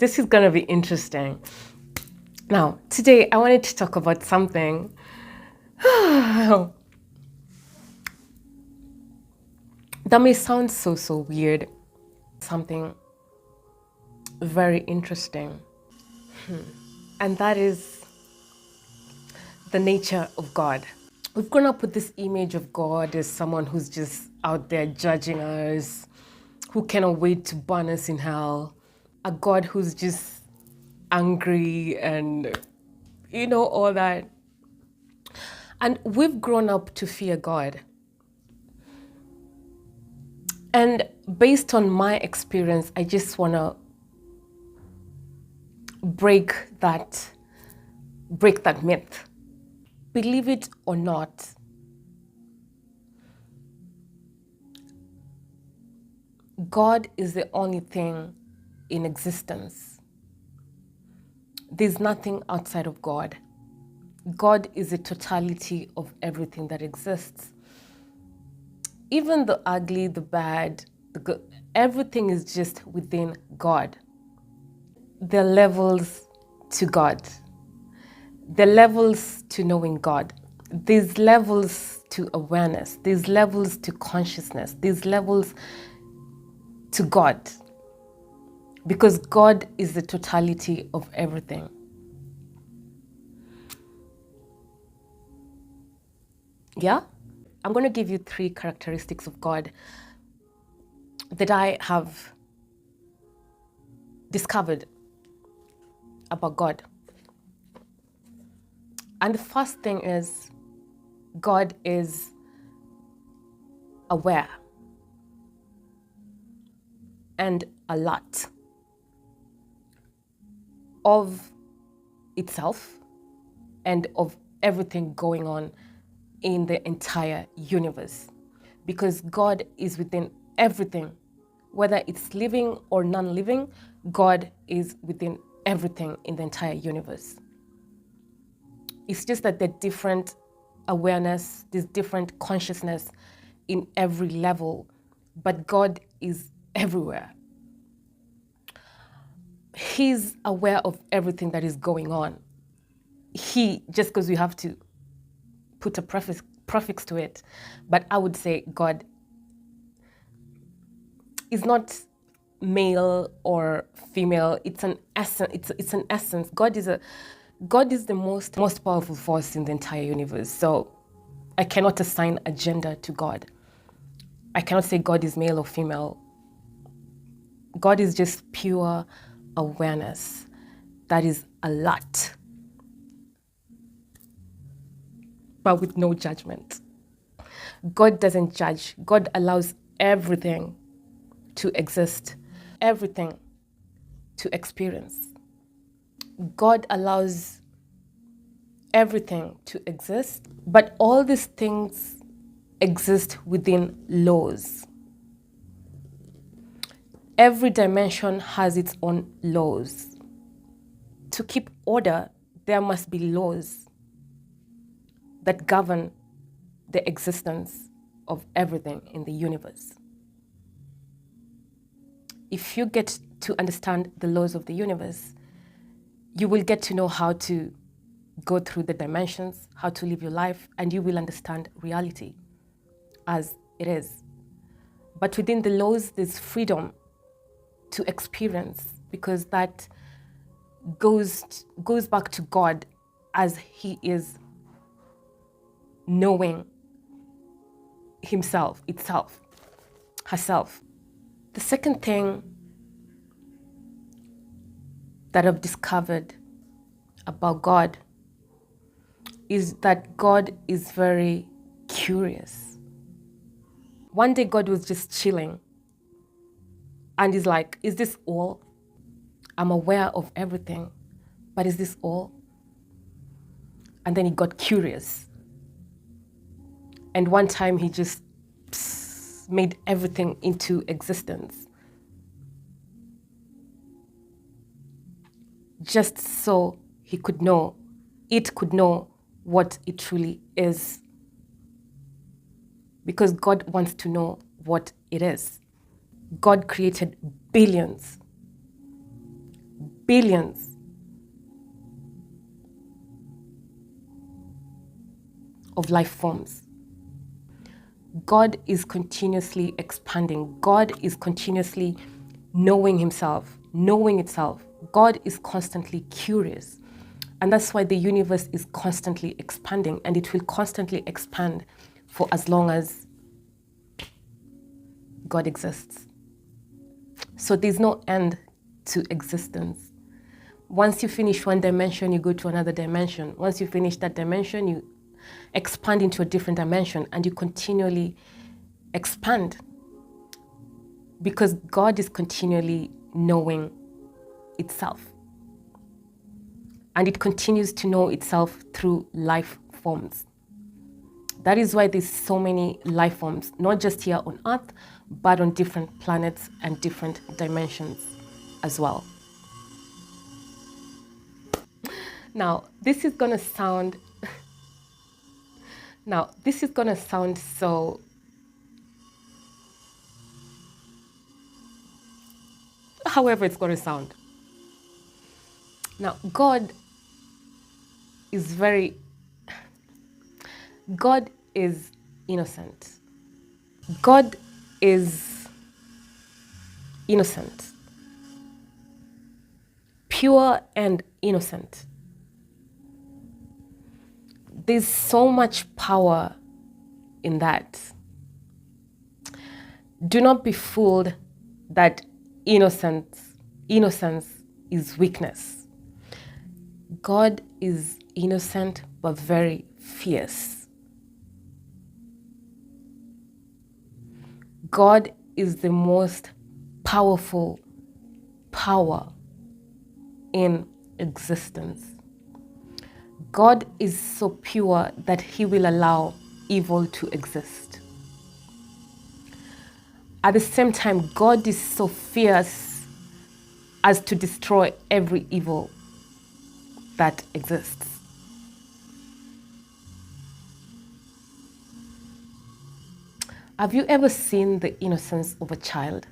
This is going to be interesting. Now, today I wanted to talk about something that may sound so weird. Something very interesting. And that is the nature of God. We've grown up with this image of God as someone who's just out there judging us, who cannot wait to burn us in hell, a God who's just angry and, all that. And we've grown up to fear God. And based on my experience, I just want to break that myth. Believe it or not, God is the only thing in existence. There's nothing outside of God. God is the totality of everything that exists. Even the ugly, the bad, the good, everything is just within God. There are levels to God. There are levels to knowing God. There's levels to awareness. There's levels to consciousness. There's levels to God. Because God is the totality of everything. Yeah? I'm going to give you 3 characteristics of God that I have discovered about God. And the first thing is, God is aware and alert of itself and of everything going on in the entire universe. Because God is within everything, whether it's living or non-living, God is within everything in the entire universe. It's just that there's different awareness, there's different consciousness in every level, but God is everywhere. He's aware of everything that is going on. Just because we have to put a prefix to it, but I would say God is not male or female. It's an essence. It's an essence. God is the most powerful force in the entire universe. So I cannot assign a gender to God. I cannot say God is male or female. God is just pure awareness that is alert, but with no judgment. God doesn't judge. God allows everything to exist, everything to experience. God allows everything to exist, but all these things exist within laws. Every dimension has its own laws. To keep order, there must be laws that govern the existence of everything in the universe. If you get to understand the laws of the universe, you will get to know how to go through the dimensions, how to live your life, and you will understand reality as it is. But within the laws, there's freedom to experience, because that goes back to God as He is knowing Himself, itself, herself. The second thing that I've discovered about God is that God is very curious. One day God was just chilling and He's like, is this all? I'm aware of everything, but is this all? And then He got curious. And one time He just made everything into existence, just so it could know what it truly is. Because God wants to know what it is. God created billions billions of life forms. God is continuously expanding. God is continuously knowing himself, knowing itself. God is constantly curious. And that's why the universe is constantly expanding, and it will constantly expand for as long as God exists. So there's no end to existence. Once you finish one dimension, you go to another dimension. Once you finish that dimension, you expand into a different dimension, and you continually expand because God is continually knowing itself. And it continues to know itself through life forms. That is why there's so many life forms, not just here on Earth, but on different planets and different dimensions as well. Now, this is gonna sound so, however it's gonna sound. Now, God is innocent. God is innocent. Pure and innocent. There's so much power in that. Do not be fooled that innocence is weakness. God is innocent but very fierce. God is the most powerful power in existence. God is so pure that he will allow evil to exist. At the same time, God is so fierce as to destroy every evil that exists. Have you ever seen the innocence of a child?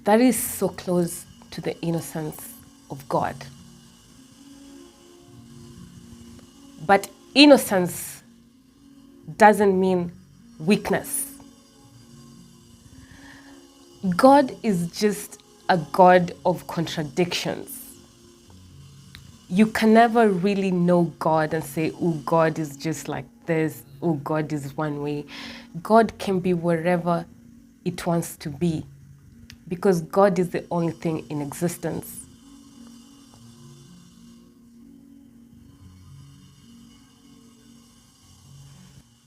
That is so close to the innocence of God. But innocence doesn't mean weakness. God is just a God of contradictions. You can never really know God and say, oh, God is just like this, oh, God is one way. God can be wherever it wants to be, because God is the only thing in existence.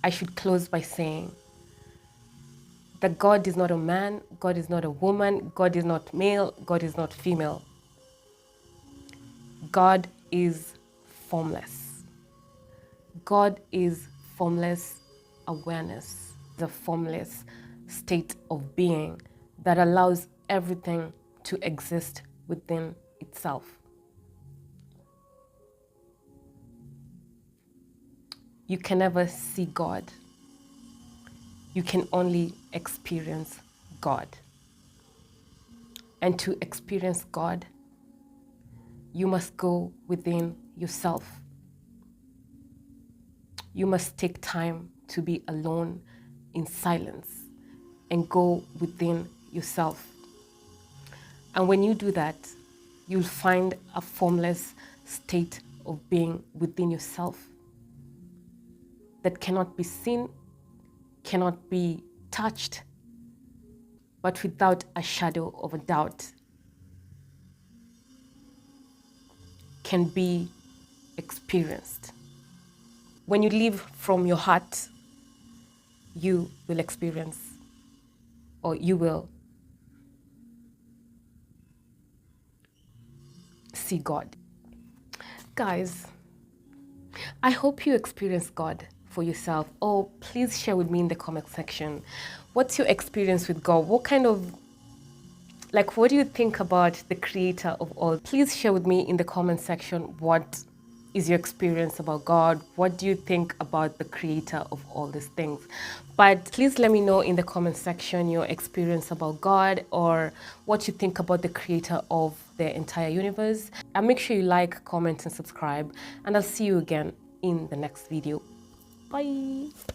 I should close by saying that God is not a man, God is not a woman, God is not male, God is not female. God is formless. God is formless awareness, the formless state of being that allows everything to exist within itself. You can never see God. You can only experience God. And to experience God, you must go within yourself. You must take time to be alone in silence and go within yourself. And when you do that, you'll find a formless state of being within yourself that cannot be seen, cannot be touched, but without a shadow of a doubt can be experienced. When you live from your heart, you will experience, or you will see God. Guys, I hope you experience God for yourself. Oh, please share with me in the comment section. What's your experience with God? What do you think about the creator of all? Please share with me in the comment section what is your experience about God? What do you think about the creator of all these things? But please let me know in the comment section your experience about God, or what you think about the creator of the entire universe. And make sure you like, comment, and subscribe. And I'll see you again in the next video. Bye.